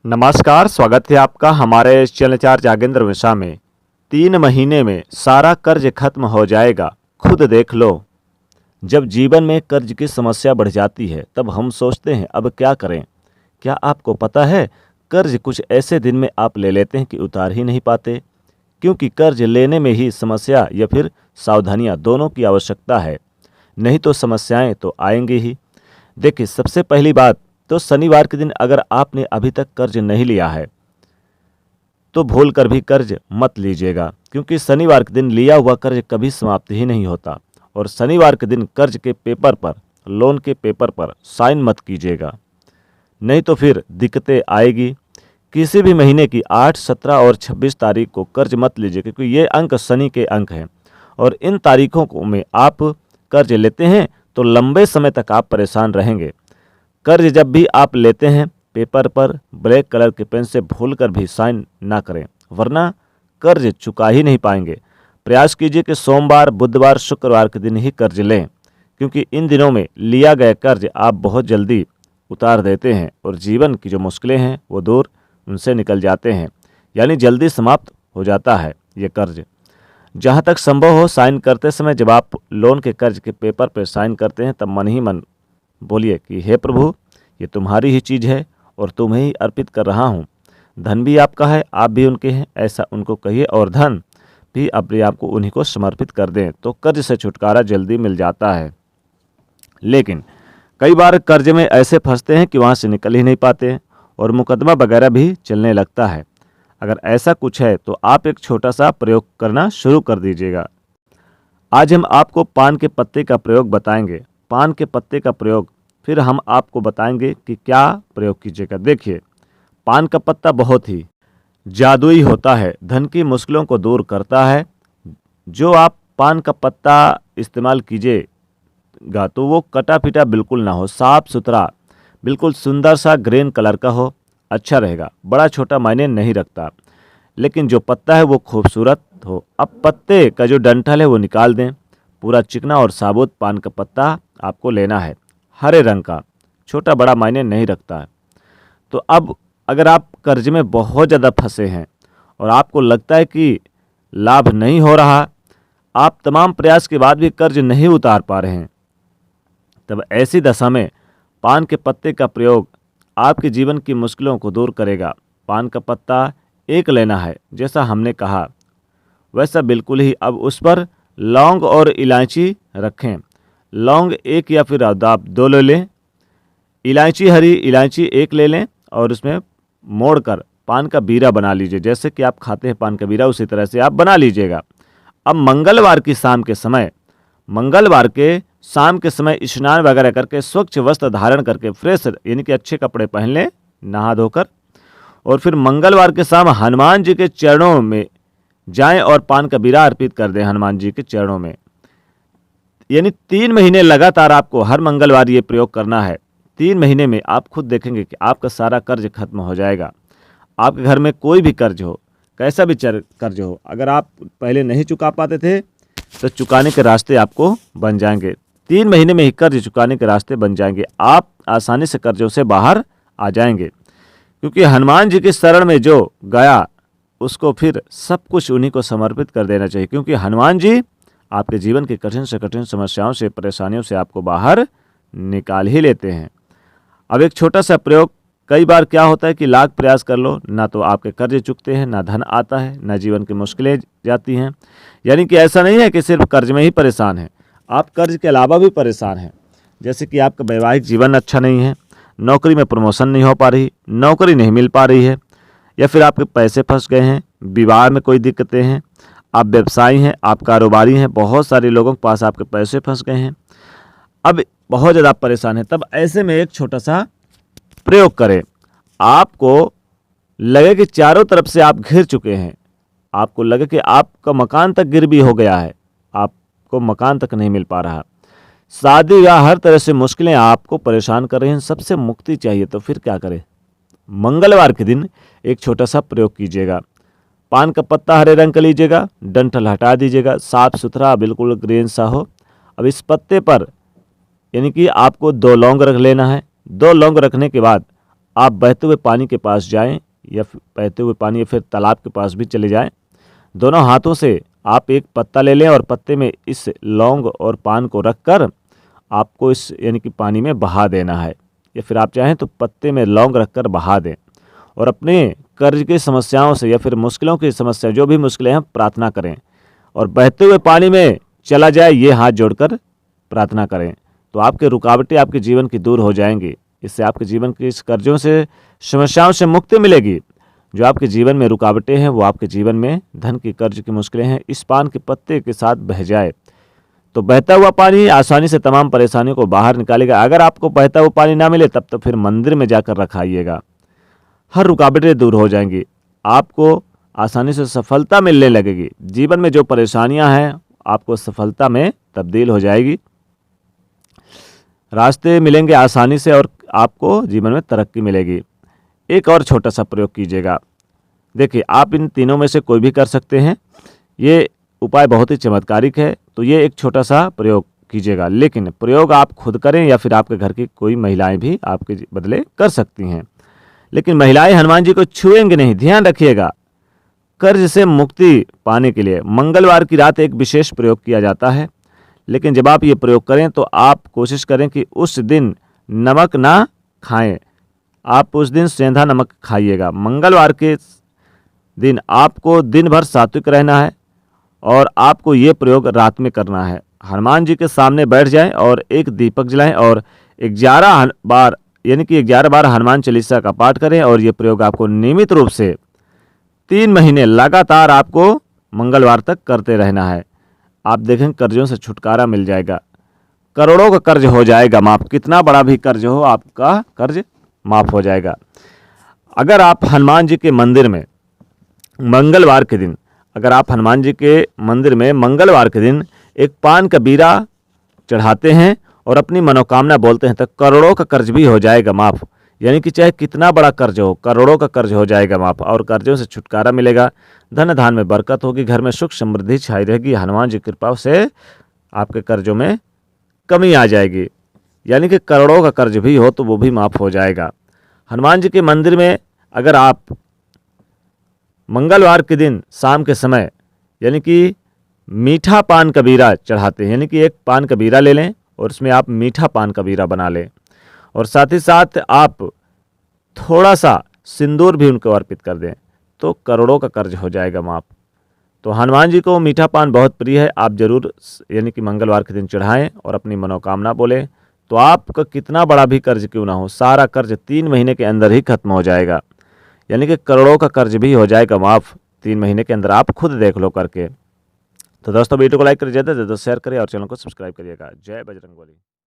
नमस्कार, स्वागत है आपका हमारे इस चैनल चार जागेंद्र मिश्रा में। 3 महीने में सारा कर्ज खत्म हो जाएगा, खुद देख लो। जब जीवन में कर्ज की समस्या बढ़ जाती है तब हम सोचते हैं अब क्या करें। क्या आपको पता है, कर्ज कुछ ऐसे दिन में आप ले लेते हैं कि उतार ही नहीं पाते, क्योंकि कर्ज लेने में ही समस्या या फिर सावधानियां दोनों की आवश्यकता है। नहीं तो समस्याएं तो आएंगी ही। देखिए, सबसे पहली बात तो शनिवार के दिन अगर आपने अभी तक कर्ज नहीं लिया है तो भूल कर भी कर्ज मत लीजिएगा, क्योंकि शनिवार के दिन लिया हुआ कर्ज कभी समाप्त ही नहीं होता। और शनिवार के दिन कर्ज के पेपर पर, लोन के पेपर पर साइन मत कीजिएगा, नहीं तो फिर दिक्कतें आएगी। किसी भी महीने की 8, 17 और 26 तारीख को कर्ज मत लीजिए, क्योंकि ये अंक शनि के अंक हैं और इन तारीखों में आप कर्ज लेते हैं तो लंबे समय तक आप परेशान रहेंगे। कर्ज जब भी आप लेते हैं, पेपर पर ब्लैक कलर के पेन से भूलकर भी साइन ना करें, वरना कर्ज चुका ही नहीं पाएंगे। प्रयास कीजिए कि सोमवार, बुधवार, शुक्रवार के दिन ही कर्ज लें, क्योंकि इन दिनों में लिया गया कर्ज आप बहुत जल्दी उतार देते हैं और जीवन की जो मुश्किलें हैं वो दूर उनसे निकल जाते हैं, यानी जल्दी समाप्त हो जाता है ये कर्ज। जहाँ तक संभव हो, साइन करते समय जब आप लोन के कर्ज के पेपर पर साइन करते हैं तब मन ही मन बोलिए कि हे प्रभु, ये तुम्हारी ही चीज़ है और तुम्हें ही अर्पित कर रहा हूँ। धन भी आपका है, आप भी उनके हैं, ऐसा उनको कहिए और धन भी अपने आप को उन्हीं को समर्पित कर दें, तो कर्ज से छुटकारा जल्दी मिल जाता है। लेकिन कई बार कर्ज में ऐसे फंसते हैं कि वहाँ से निकल ही नहीं पाते हैं और मुकदमा वगैरह भी चलने लगता है। अगर ऐसा कुछ है तो आप एक छोटा सा प्रयोग करना शुरू कर दीजिएगा। आज हम आपको पान के पत्ते का प्रयोग बताएंगे। पान के पत्ते का प्रयोग फिर हम आपको बताएंगे कि क्या प्रयोग कीजिएगा। देखिए, पान का पत्ता बहुत ही जादुई होता है, धन की मुश्किलों को दूर करता है। जो आप पान का पत्ता इस्तेमाल कीजिएगा तो वो कटा पिटा बिल्कुल ना हो, साफ सुथरा, बिल्कुल सुंदर सा ग्रीन कलर का हो, अच्छा रहेगा। बड़ा छोटा मायने नहीं रखता, लेकिन जो पत्ता है वो खूबसूरत हो। अब पत्ते का जो डंठल है वो निकाल दें। पूरा चिकना और साबुत पान का पत्ता आपको लेना है, हरे रंग का, छोटा बड़ा मायने नहीं रखता है। तो अब अगर आप कर्ज में बहुत ज़्यादा फंसे हैं और आपको लगता है कि लाभ नहीं हो रहा, आप तमाम प्रयास के बाद भी कर्ज नहीं उतार पा रहे हैं, तब ऐसी दशा में पान के पत्ते का प्रयोग आपके जीवन की मुश्किलों को दूर करेगा। पान का पत्ता एक लेना है, जैसा हमने कहा वैसा बिल्कुल ही। अब उस पर लौंग और इलायची रखें। लौंग 1 या फिर आप 2 ले लें, इलायची, हरी इलायची 1 ले लें और उसमें मोड़कर पान का बीरा बना लीजिए। जैसे कि आप खाते हैं पान का बीरा, उसी तरह से आप बना लीजिएगा। अब मंगलवार के शाम के समय स्नान वगैरह करके, स्वच्छ वस्त्र धारण करके, फ्रेश यानी कि अच्छे कपड़े पहन लें नहा धोकर, और फिर मंगलवार के शाम हनुमान जी के चरणों में जाएं और पान का बीरा अर्पित कर दें हनुमान जी के चरणों में। यानी 3 महीने लगातार आपको हर मंगलवार ये प्रयोग करना है। 3 महीने में आप खुद देखेंगे कि आपका सारा कर्ज खत्म हो जाएगा। आपके घर में कोई भी कर्ज हो, कैसा भी कर्ज हो, अगर आप पहले नहीं चुका पाते थे तो चुकाने के रास्ते आपको बन जाएंगे। 3 महीने में ही कर्ज चुकाने के रास्ते बन जाएंगे। आप आसानी से कर्जों से बाहर आ जाएंगे, क्योंकि हनुमान जी के शरण में जो गया उसको फिर सब कुछ उन्हीं को समर्पित कर देना चाहिए, क्योंकि हनुमान जी आपके जीवन की कठिन से कठिन समस्याओं से, परेशानियों से आपको बाहर निकाल ही लेते हैं। अब एक छोटा सा प्रयोग, कई बार क्या होता है कि लाख प्रयास कर लो, ना तो आपके कर्ज चुकते हैं, ना धन आता है, ना जीवन की मुश्किलें जाती हैं। यानी कि ऐसा नहीं है कि सिर्फ कर्ज में ही परेशान है, आप कर्ज के अलावा भी परेशान हैं। जैसे कि आपका वैवाहिक जीवन अच्छा नहीं है, नौकरी में प्रमोशन नहीं हो पा रही, नौकरी नहीं मिल पा रही है, या फिर आपके पैसे फंस गए हैं, विवाह में कोई दिक्कतें हैं, आप व्यवसायी हैं, आप कारोबारी हैं, बहुत सारे लोगों के पास आपके पैसे फंस गए हैं, अब बहुत ज़्यादा परेशान है। तब ऐसे में एक छोटा सा प्रयोग करें। आपको लगे कि चारों तरफ से आप घिर चुके हैं, आपको लगे कि आपका मकान तक गिर भी हो गया है, आपको मकान तक नहीं मिल पा रहा, शादी या हर तरह से मुश्किलें आपको परेशान कर रही हैं, सबसे मुक्ति चाहिए, तो फिर क्या करें? मंगलवार के दिन एक छोटा सा प्रयोग कीजिएगा। पान का पत्ता हरे रंग का लीजिएगा, डंठल हटा दीजिएगा, साफ सुथरा बिल्कुल ग्रीन सा हो। अब इस पत्ते पर यानी कि आपको 2 लौंग रख लेना है। 2 लौंग रखने के बाद आप बहते हुए पानी के पास जाएं या बहते हुए पानी या फिर तालाब के पास भी चले जाएं। दोनों हाथों से आप एक पत्ता ले लें और पत्ते में इस लौंग और पान को रखकर आपको इस यानी कि पानी में बहा देना है, या फिर आप चाहें तो पत्ते में लौंग रखकर बहा दें और अपने कर्ज की समस्याओं से या फिर मुश्किलों की समस्या जो भी मुश्किलें हैं प्रार्थना करें और बहते हुए पानी में चला जाए ये हाथ जोड़कर प्रार्थना करें। तो आपके रुकावटें आपके जीवन की दूर हो जाएंगी। इससे आपके जीवन के इस कर्जों से समस्याओं से मुक्ति मिलेगी। जो आपके जीवन में रुकावटें हैं वो आपके जीवन में धन की कर्ज की मुश्किलें हैं इस पान के पत्ते के साथ बह जाए तो बहता हुआ पानी आसानी से तमाम परेशानियों को बाहर निकालेगा। अगर आपको बहता हुआ पानी ना मिले तब तो फिर मंदिर में जाकर रखाइएगा, हर रुकावटें दूर हो जाएंगी, आपको आसानी से सफलता मिलने लगेगी। जीवन में जो परेशानियां हैं आपको सफलता में तब्दील हो जाएगी, रास्ते मिलेंगे आसानी से और आपको जीवन में तरक्की मिलेगी। एक और छोटा सा प्रयोग कीजिएगा। देखिए, आप इन तीनों में से कोई भी कर सकते हैं। ये उपाय बहुत ही चमत्कारिक है, तो ये एक छोटा सा प्रयोग कीजिएगा, लेकिन प्रयोग आप खुद करें या फिर आपके घर की कोई महिलाएं भी आपके बदले कर सकती हैं। लेकिन महिलाएं हनुमान जी को छुएंगे नहीं, ध्यान रखिएगा। कर्ज से मुक्ति पाने के लिए मंगलवार की रात एक विशेष प्रयोग किया जाता है, लेकिन जब आप ये प्रयोग करें तो आप कोशिश करें कि उस दिन नमक ना खाएं। आप उस दिन सेंधा नमक खाइएगा। मंगलवार के दिन आपको दिन भर सात्विक रहना है और आपको ये प्रयोग रात में करना है। हनुमान जी के सामने बैठ जाएं और एक दीपक जलाएं और 11 बार यानी कि 11 बार हनुमान चालीसा का पाठ करें और ये प्रयोग आपको नियमित रूप से 3 महीने लगातार आपको मंगलवार तक करते रहना है। आप देखें कर्जों से छुटकारा मिल जाएगा, करोड़ों का कर्ज हो जाएगा माफ। कितना बड़ा भी कर्ज हो आपका कर्ज माफ हो जाएगा। अगर आप हनुमान जी के मंदिर में मंगलवार के दिन मंगलवार के दिन एक पान का बीरा चढ़ाते हैं और अपनी मनोकामना बोलते हैं तो करोड़ों का कर्ज भी हो जाएगा माफ। यानी कि चाहे कितना बड़ा कर्ज हो, करोड़ों का कर्ज हो जाएगा माफ और कर्जों से छुटकारा मिलेगा। धन धान में बरकत होगी, घर में सुख समृद्धि छाई रहेगी। हनुमान जी की कृपा से आपके कर्जों में कमी आ जाएगी, यानी कि करोड़ों का कर्ज भी हो तो वो भी माफ हो जाएगा। हनुमान जी के मंदिर में अगर आप मंगलवार के दिन शाम के समय यानी कि मीठा पान का बीरा चढ़ाते हैं, यानी कि एक पान का बीरा ले लें और उसमें आप मीठा पान का बीरा बना लें और साथ ही साथ आप थोड़ा सा सिंदूर भी उनको अर्पित कर दें तो करोड़ों का कर्ज हो जाएगा माफ। तो हनुमान जी को मीठा पान बहुत प्रिय है, आप जरूर यानी कि मंगलवार के दिन चढ़ाएं और अपनी मनोकामना बोलें तो आपका कितना बड़ा भी कर्ज क्यों ना हो, सारा कर्ज 3 महीने के अंदर ही खत्म हो जाएगा। यानी कि करोड़ों का कर्ज भी हो जाएगा माफ 3 महीने के अंदर। आप खुद देख लो करके। तो दोस्तों वीडियो को लाइक करिए, ज़्यादा से ज़्यादा शेयर करिए और चैनल को सब्सक्राइब करिएगा। जय बजरंगबली।